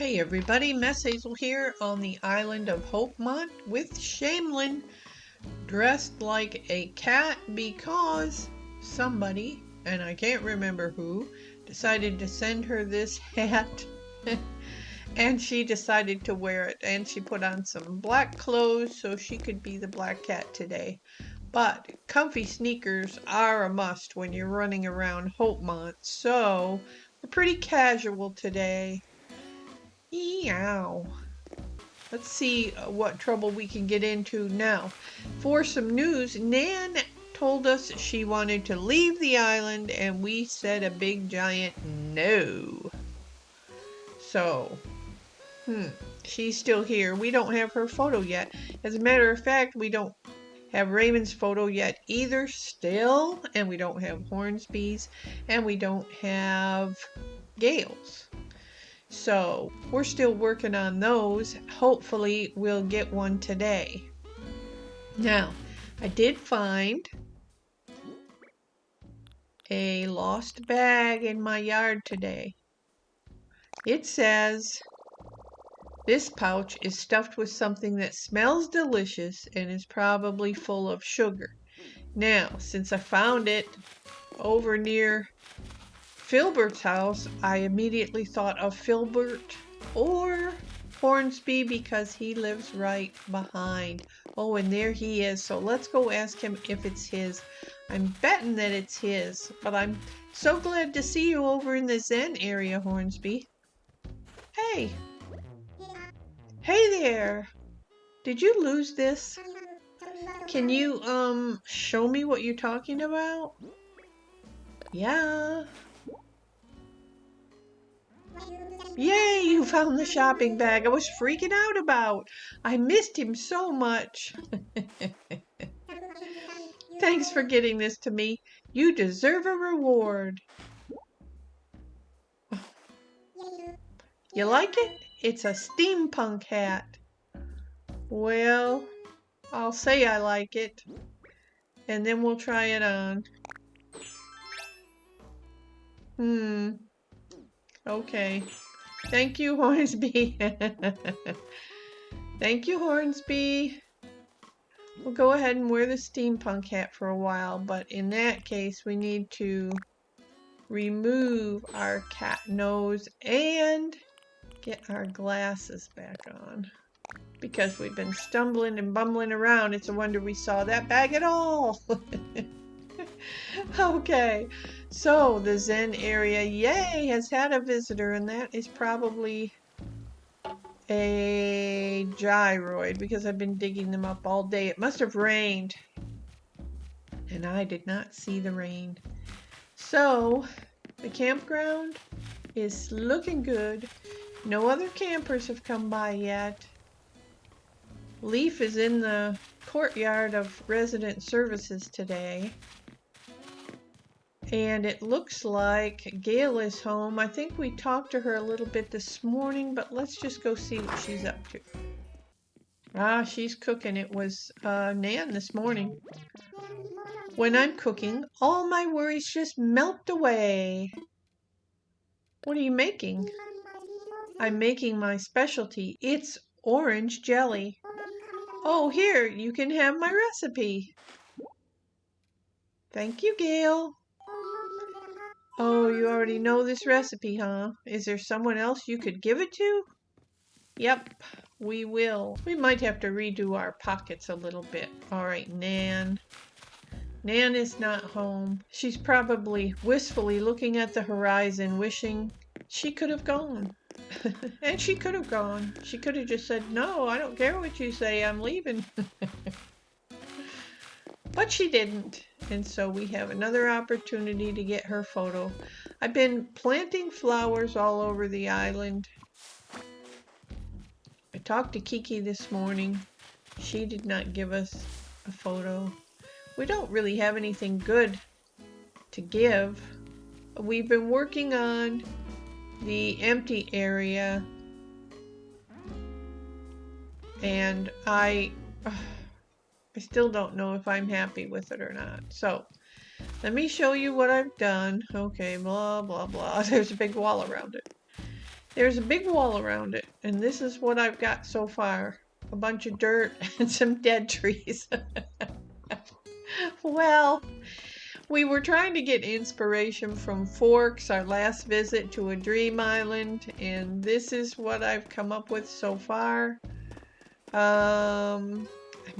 Hey everybody, MessHazel here on the island of Hopemont with Shamlyn, dressed like a cat because somebody, and I can't remember who, decided to send her this hat and she decided to wear it, and she put on some black clothes so she could be the black cat today. But comfy sneakers are a must when you're running around Hopemont, so we're pretty casual today. Meow. Let's see what trouble we can get into now. For some news, Nan told us she wanted to leave the island and we said a big giant no. So, she's still here. We don't have her photo yet. As a matter of fact, we don't have Raymond's photo yet either still, and we don't have Hornsby's, and we don't have Gail's. So we're still working on those. Hopefully we'll get one today. Now, I did find a lost bag in my yard today. It says, this pouch is stuffed with something that smells delicious and is probably full of sugar. Now, since I found it over near Filbert's house, I immediately thought of Filbert or Hornsby because he lives right behind. Oh, and there he is. So let's go ask him if it's his. I'm betting that it's his, but I'm so glad to see you over in the Zen area, Hornsby. Hey. Hey there. Did you lose this? Can you, show me what you're talking about? Yeah. Yay, you found the shopping bag I was freaking out about. I missed him so much. Thanks for getting this to me. You deserve a reward. You like it? It's a steampunk hat. Well, I'll say I like it, and then we'll try it on. Okay. Thank you, Hornsby. Thank you, Hornsby. We'll go ahead and wear the steampunk hat for a while, but in that case, we need to remove our cat nose and get our glasses back on. Because we've been stumbling and bumbling around, it's a wonder we saw that bag at all. Okay, so the Zen area, yay, has had a visitor, and that is probably a gyroid because I've been digging them up all day. It must have rained, and I did not see the rain. So the campground is looking good. No other campers have come by yet. Leaf is in the courtyard of resident services today. And it looks like Gail is home. I think we talked to her a little bit this morning, but let's just go see what she's up to. Ah, she's cooking. It was Nan this morning. When I'm cooking, all my worries just melt away. What are you making? I'm making my specialty. It's orange jelly. Oh, here, you can have my recipe. Thank you, Gail. Oh, you already know this recipe, huh? Is there someone else you could give it to? Yep, we will. We might have to redo our pockets a little bit. All right, Nan. Nan is not home. She's probably wistfully looking at the horizon, wishing she could have gone. And she could have gone. She could have just said, no, I don't care what you say, I'm leaving. But she didn't, and so we have another opportunity to get her photo. I've been planting flowers all over the island. I talked to Kiki this morning. She did not give us a photo. We don't really have anything good to give. We've been working on the empty area, and I still don't know if I'm happy with it or not. So let me show you what I've done. Okay, blah, blah, blah. There's a big wall around it. There's a big wall around it, and this is what I've got so far. A bunch of dirt and some dead trees. Well, we were trying to get inspiration from Forks, our last visit to a dream island, and this is what I've come up with so far. I'm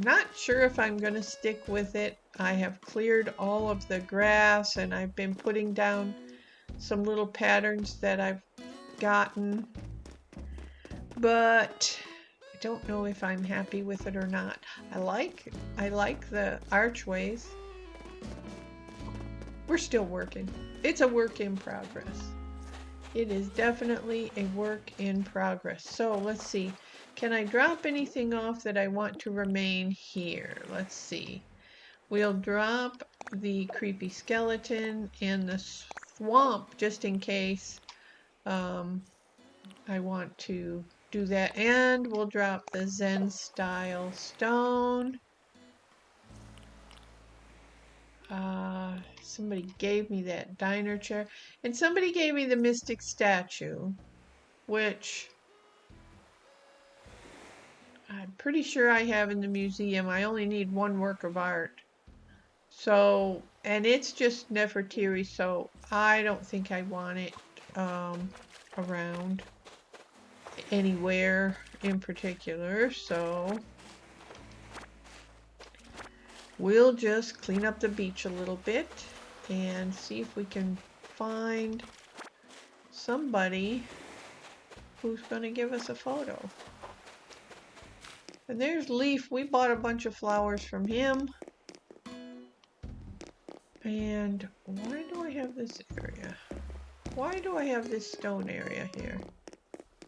not sure if I'm going to stick with it. I have cleared all of the grass, and I've been putting down some little patterns that I've gotten, but I don't know if I'm happy with it or not. I like the archways. We're still working. It's a work in progress. It is definitely a work in progress. So let's see. Can I drop anything off that I want to remain here? Let's see. We'll drop the creepy skeleton and the swamp just in case I want to do that. And we'll drop the Zen style stone. Somebody gave me that diner chair, and somebody gave me the mystic statue, which I'm pretty sure I have in the museum. I only need one work of art. So, and it's just Nefertiti, so I don't think I want it around anywhere in particular. So we'll just clean up the beach a little bit and see if we can find somebody who's going to give us a photo. And there's Leaf. We bought a bunch of flowers from him. And why do I have this area? Why do I have this stone area here?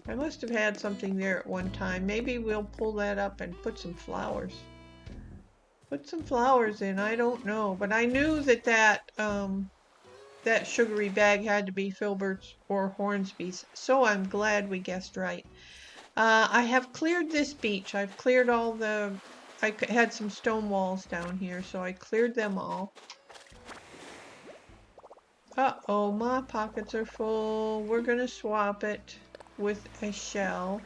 I must have had something there at one time. Maybe we'll pull that up and put some flowers. Put some flowers in, I don't know. But I knew that that sugary bag had to be Filbert's or Hornsby's. So I'm glad we guessed right. I have cleared this beach. I've cleared all the... I had some stone walls down here, so I cleared them all. Uh-oh, my pockets are full. We're gonna swap it with a shell.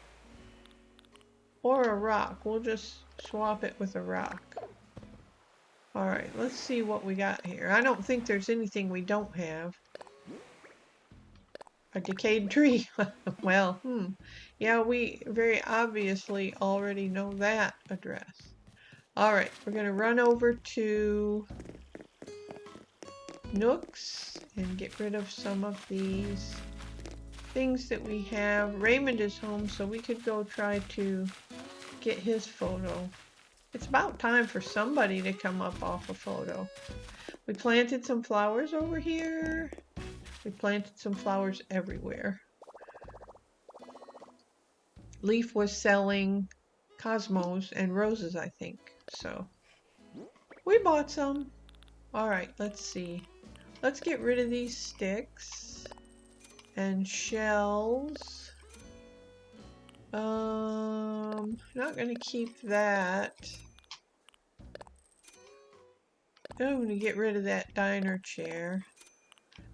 Or a rock. We'll just swap it with a rock. Alright, let's see what we got here. I don't think there's anything we don't have. A decayed tree. Well, yeah, we very obviously already know that address. Alright, we're gonna run over to Nook's and get rid of some of these things that we have. Raymond is home, so we could go try to get his photo. It's about time for somebody to come up off a photo. We planted some flowers over here. We planted some flowers everywhere. Leaf was selling cosmos and roses, I think. So we bought some. Alright, let's see. Let's get rid of these sticks and shells. Not gonna keep that. I'm gonna get rid of that diner chair.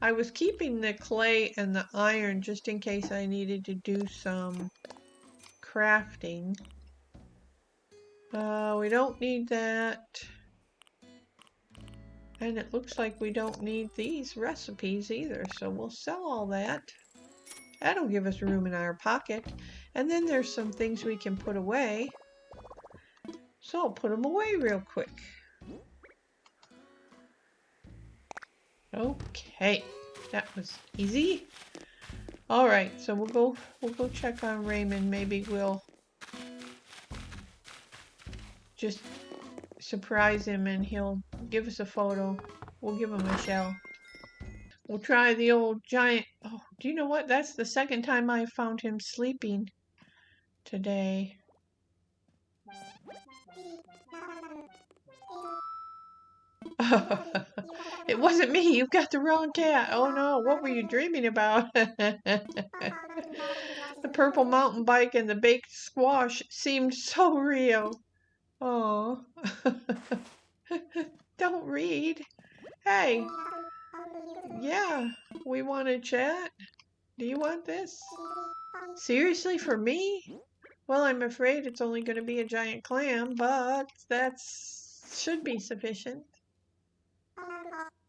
I was keeping the clay and the iron just in case I needed to do some crafting. We don't need that. And it looks like we don't need these recipes either, so we'll sell all that. That'll give us room in our pocket. And then there's some things we can put away. So I'll put them away real quick. Okay, that was easy. All right, so we'll go check on Raymond. Maybe we'll just surprise him and he'll give us a photo. We'll give him a shell. We'll try the old giant. Oh, do you know what? That's the second time I found him sleeping today. It wasn't me. You've got the wrong cat. Oh no, what were you dreaming about? The purple mountain bike and the baked squash seemed so real. Oh. Don't read. Hey. Yeah, we want to chat. Do you want this? Seriously, for me? Well, I'm afraid it's only going to be a giant clam, but should be sufficient.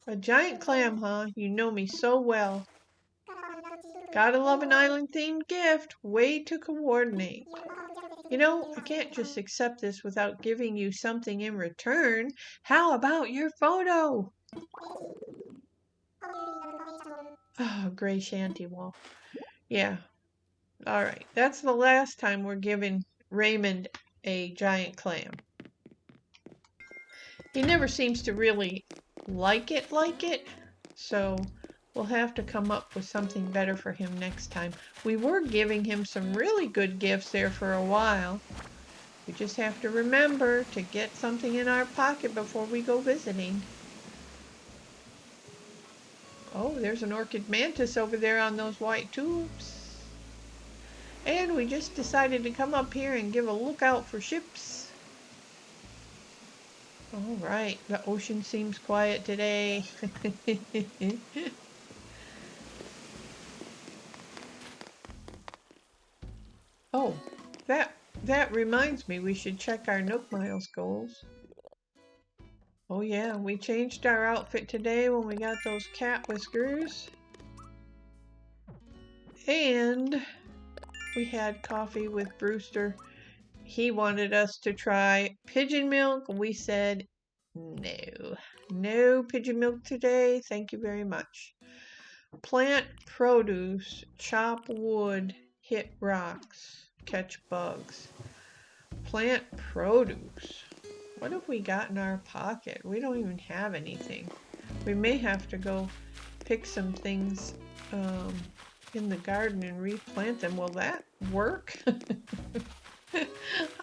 A giant clam, huh? You know me so well. Gotta love an island-themed gift. Way to coordinate. You know, I can't just accept this without giving you something in return. How about your photo? Oh, gray shanty wall. Yeah. All right. That's the last time we're giving Raymond a giant clam. He never seems to really like it, so we'll have to come up with something better for him next time. We were giving him some really good gifts there for a while. We just have to remember to get something in our pocket before we go visiting. Oh, there's an orchid mantis over there on those white tubes. And we just decided to come up here and give a lookout for ships. All right, the ocean seems quiet today. Oh, that reminds me, we should check our Nook Miles goals. Oh yeah, we changed our outfit today when we got those cat whiskers. And we had coffee with Brewster. He wanted us to try pigeon milk. We said no. No pigeon milk today. Thank you very much. Plant produce, chop wood, hit rocks, catch bugs. Plant produce. What have we got in our pocket? We don't even have anything. We may have to go pick some things in the garden and replant them. Will that work?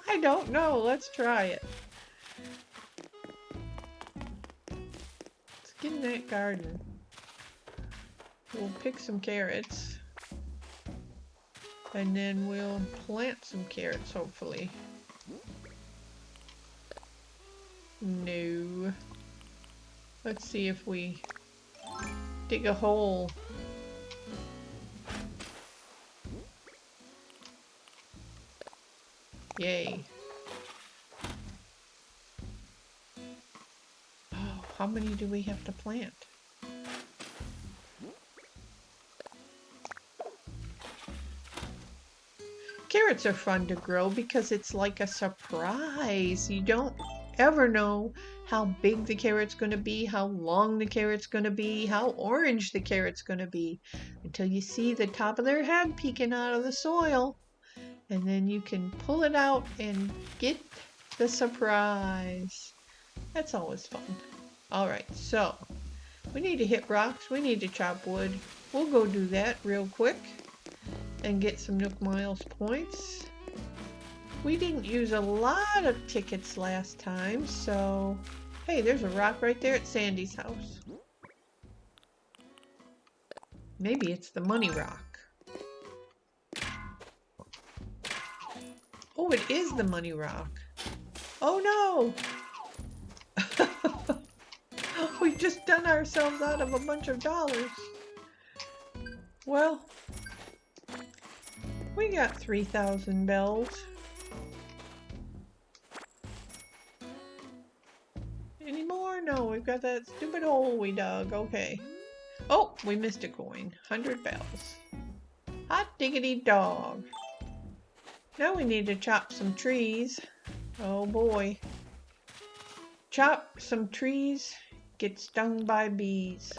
I don't know. Let's try it. Let's get in that garden. We'll pick some carrots. And then we'll plant some carrots, hopefully. No. Let's see if we dig a hole. Yay. Oh, how many do we have to plant? Carrots are fun to grow because it's like a surprise. You don't ever know how big the carrot's going to be, how long the carrot's going to be, how orange the carrot's going to be, until you see the top of their head peeking out of the soil. And then you can pull it out and get the surprise. That's always fun. Alright, so we need to hit rocks. We need to chop wood. We'll go do that real quick and get some Nook Miles points. We didn't use a lot of tickets last time, so hey, there's a rock right there at Sandy's house. Maybe it's the money rock. Oh, it is the money rock. Oh no! We've just done ourselves out of a bunch of dollars. Well, we got 3,000 bells. Any more? No, we've got that stupid hole we dug. Okay. Oh, we missed a coin. 100 bells. Hot diggity dog. Now we need to chop some trees. Oh boy. Chop some trees, get stung by bees.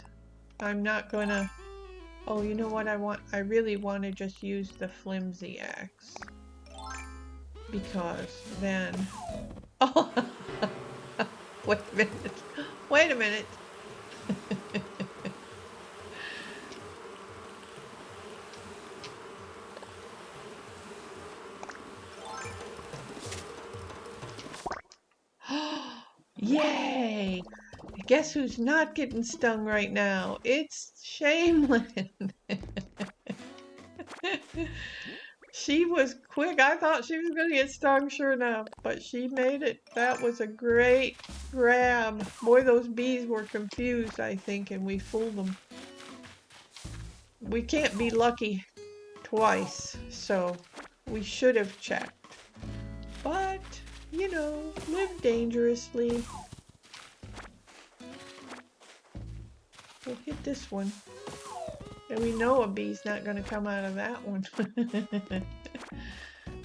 I'm not gonna... Oh, you know what I want? I really want to just use the flimsy axe. Because then... Oh! Wait a minute. Wait a minute. Yay! Guess who's not getting stung right now? It's Shamlyn. She was quick. I thought she was going to get stung, sure enough, but she made it. That was a great grab. Boy, those bees were confused, I think, and we fooled them. We can't be lucky twice, so we should have checked. But, you know, live dangerously. We'll hit this one. And we know a bee's not going to come out of that one.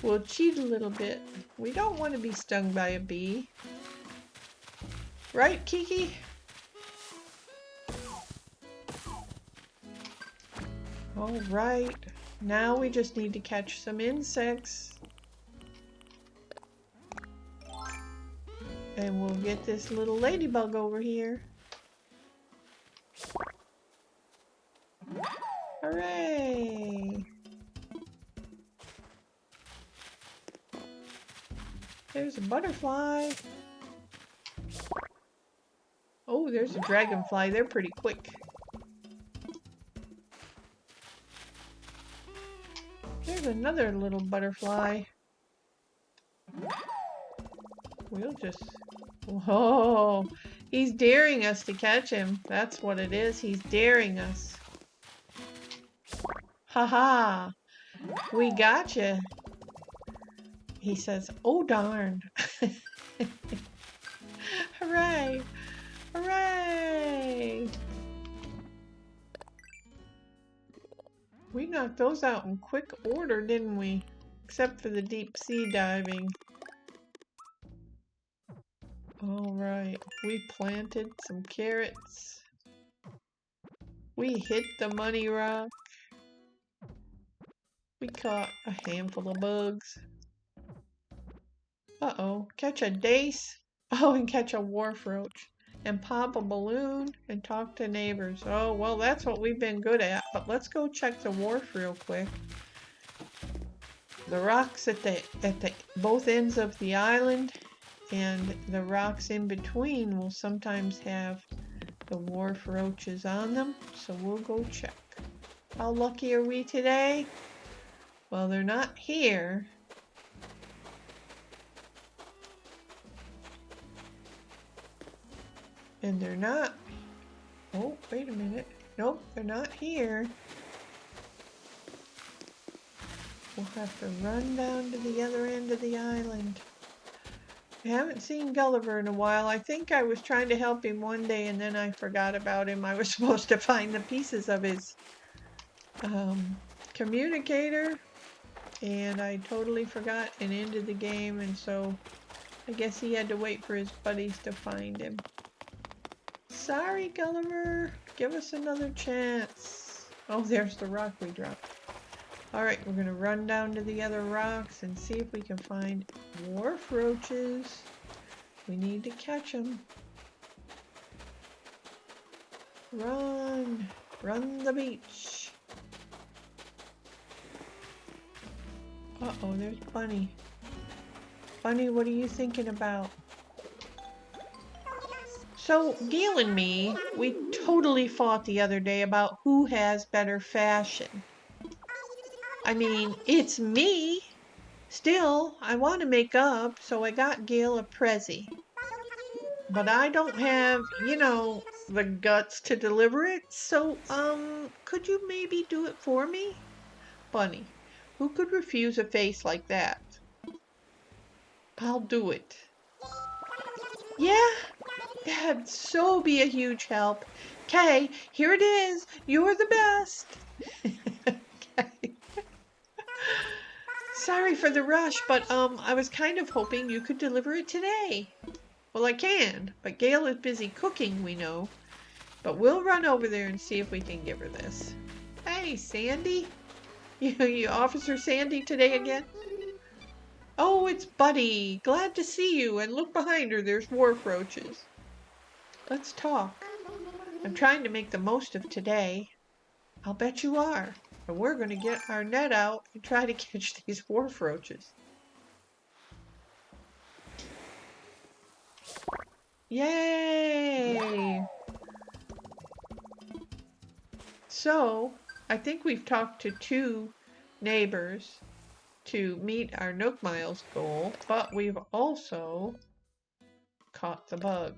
We'll cheat a little bit. We don't want to be stung by a bee. Right, Kiki? All right. Now we just need to catch some insects. And we'll get this little ladybug over here. Hooray! There's a butterfly. Oh, there's a dragonfly. They're pretty quick. There's another little butterfly. We'll just... Whoa! He's daring us to catch him. That's what it is. He's daring us. Haha! We gotcha. He says, oh darn. Hooray! Hooray! We knocked those out in quick order, didn't we? Except for the deep sea diving. Alright, we planted some carrots. We hit the money rock. We caught a handful of bugs. Uh-oh, catch a dace. Oh, and catch a wharf roach. And pop a balloon and talk to neighbors. Oh, well, that's what we've been good at. But let's go check the wharf real quick. The rocks at the both ends of the island and the rocks in between will sometimes have the wharf roaches on them. So we'll go check. How lucky are we today? Well, they're not here. And they're not... Oh, wait a minute. Nope, they're not here. We'll have to run down to the other end of the island. I haven't seen Gulliver in a while. I think I was trying to help him one day and then I forgot about him. I was supposed to find the pieces of his communicator. And I totally forgot and ended the game. And so I guess he had to wait for his buddies to find him. Sorry, Gulliver. Give us another chance. Oh, there's the rock we dropped. Alright, we're going to run down to the other rocks and see if we can find wharf roaches. We need to catch them. Run! Run the beach. Uh-oh, there's Bunny. Bunny, what are you thinking about? So, Gail and me, we totally fought the other day about who has better fashion. I mean, it's me. Still, I want to make up, so I got Gail a Prezi. But I don't have, you know, the guts to deliver it, so, could you maybe do it for me? Bunny, who could refuse a face like that? I'll do it. Yeah? That'd so be a huge help. Okay, here it is. You're the best. Okay. Sorry for the rush, but I was kind of hoping you could deliver it today. Well, I can, but Gail is busy cooking, we know. But we'll run over there and see if we can give her this. Hey, Sandy. You Officer Sandy today again? Oh, it's Buddy. Glad to see you. And look behind her, there's wharf roaches. Let's talk. I'm trying to make the most of today. I'll bet you are. And we're going to get our net out and try to catch these wharf roaches. Yay! So, I think we've talked to 2 neighbors to meet our Nook Miles goal, but we've also caught the bug.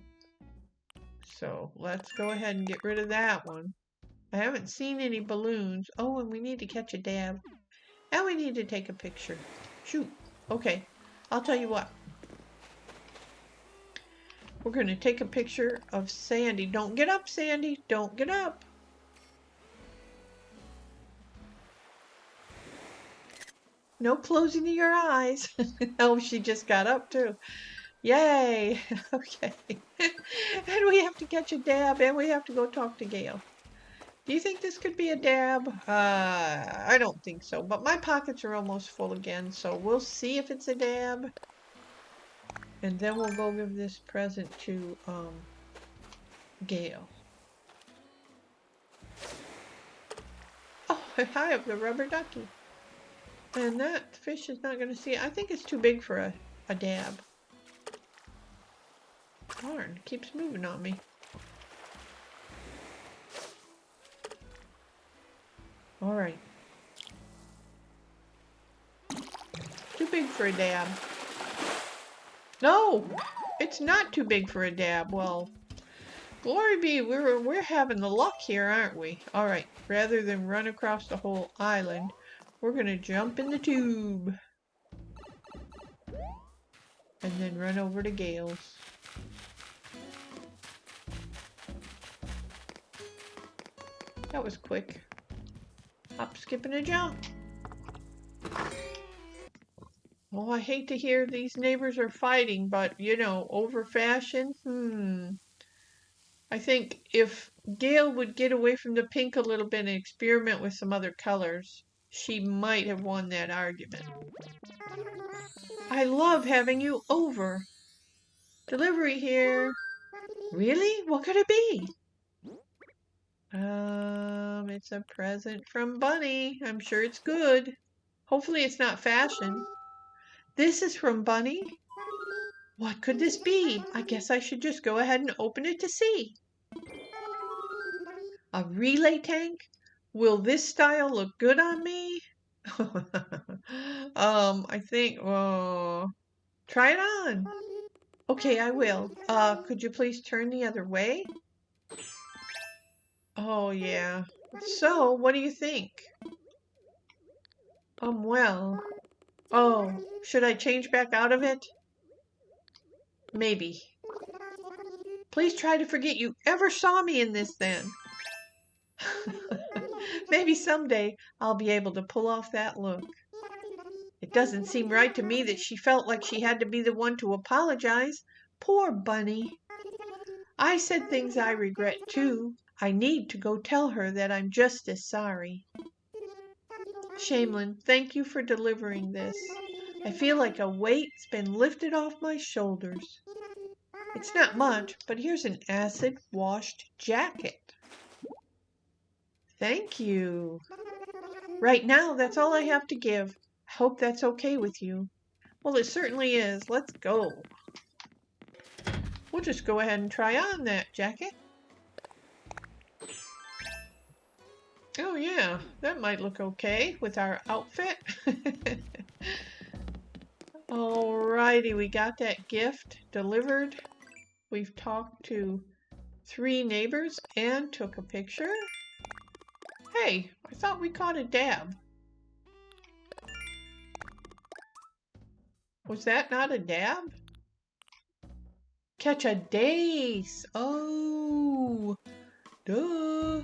So let's go ahead and get rid of that one. I haven't seen any balloons. Oh, and we need to catch a dab. And we need to take a picture. Shoot. Okay. I'll tell you what. We're going to take a picture of Sandy. Don't get up, Sandy. Don't get up. No closing of your eyes. Oh, she just got up too. Yay. Okay. And we have to catch a dab and we have to go talk to Gail. Do you think this could be a dab? I don't think so, but my pockets are almost full again, so we'll see if it's a dab. And then we'll go give this present to, Gail. Oh, I have the rubber ducky. And that fish is not going to see it. I think it's too big for a dab. Darn, it keeps moving on me. All right. Too big for a dab. No, it's not too big for a dab. Well, glory be, we're having the luck here, aren't we? All right, rather than run across the whole island, we're gonna jump in the tube. And then run over to Gail's. That was quick. Hop, skip, and a jump. Oh, I hate to hear these neighbors are fighting, but, you know, over fashion, I think if Gail would get away from the pink a little bit and experiment with some other colors, she might have won that argument. I love having you over. Delivery here. Really? What could it be? It's a present from Bunny. I'm sure it's good. Hopefully it's not fashion. This is from Bunny. What could this be? I guess I should just go ahead and open it to see. A relay tank? Will this style look good on me? I think, try it on. Okay, I will. Could you please turn the other way? Oh, yeah. So, what do you think? Well. Oh, should I change back out of it? Maybe. Please try to forget you ever saw me in this then. Maybe someday I'll be able to pull off that look. It doesn't seem right to me that she felt like she had to be the one to apologize. Poor Bunny. I said things I regret too. I need to go tell her that I'm just as sorry. Shamlyn, thank you for delivering this. I feel like a weight's been lifted off my shoulders. It's not much, but here's an acid-washed jacket. Thank you. Right now, that's all I have to give. I hope that's okay with you. Well, it certainly is. Let's go. We'll just go ahead and try on that jacket. Oh yeah, that might look okay with our outfit. Alrighty, we got that gift delivered. We've talked to 3 neighbors and took a picture. Hey, I thought we caught a dab. Was that not a dab? Catch a dace. Oh, duh.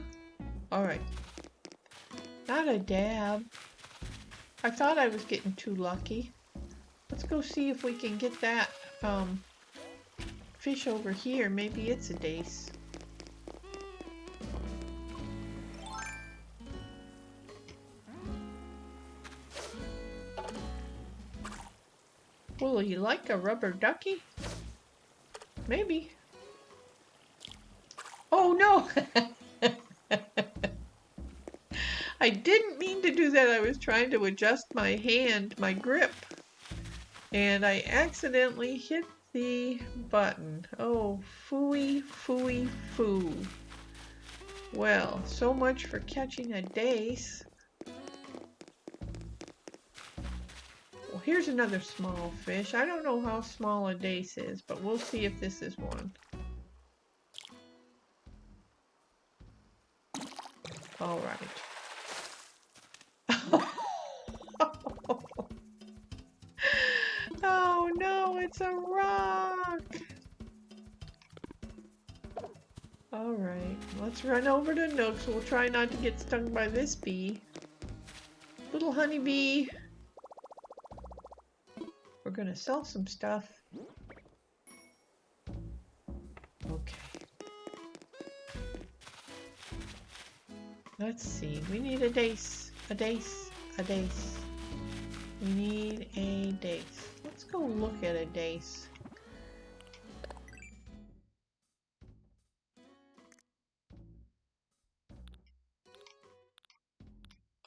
Alright. Not a dab. I thought I was getting too lucky. Let's go see if we can get that fish over here. Maybe it's a dace. Will he like a rubber ducky? Maybe. Oh no! I didn't mean to do that. I was trying to adjust my hand, my grip, and I accidentally hit the button. Oh, phooey, phooey, foo. Well, so much for catching a dace. Well, here's another small fish. I don't know how small a dace is, but we'll see if this is one. All right. no, it's a rock. Alright, let's run over to Nook's. We'll try not to get stung by this bee. Little honeybee. We're gonna sell some stuff. Okay. Let's see. We need a dace. A dace. A dace. We need a dace. Let's go look at a dace.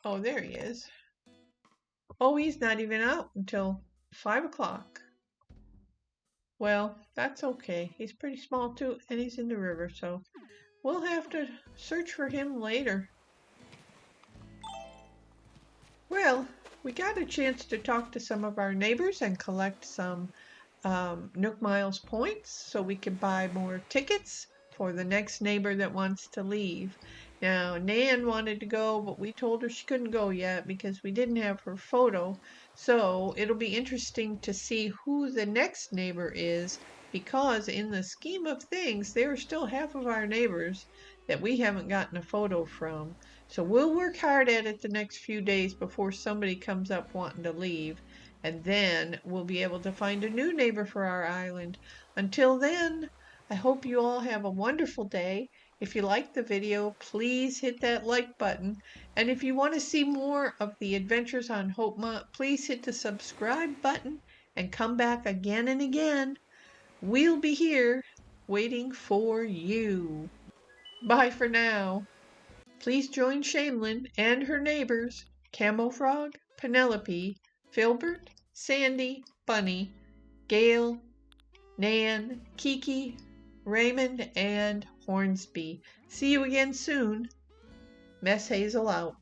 Oh, there he is. Oh, he's not even out until 5 o'clock. Well, that's okay. He's pretty small too, and he's in the river, so we'll have to search for him later. Well, we got a chance to talk to some of our neighbors and collect some Nook Mile Points so we can buy more tickets for the next neighbor that wants to leave. Now, Nan wanted to go, but we told her she couldn't go yet because we didn't have her photo. So it'll be interesting to see who the next neighbor is, because in the scheme of things, there are still half of our neighbors that we haven't gotten a photo from. So we'll work hard at it the next few days before somebody comes up wanting to leave. And then we'll be able to find a new neighbor for our island. Until then, I hope you all have a wonderful day. If you liked the video, please hit that like button. And if you want to see more of the adventures on Hopemont, please hit the subscribe button and come back again and again. We'll be here waiting for you. Bye for now. Please join Shamlyn and her neighbors, Camo Frog, Penelope, Filbert, Sandy, Bunny, Gail, Nan, Kiki, Raymond, and Hornsby. See you again soon. MessHazel out.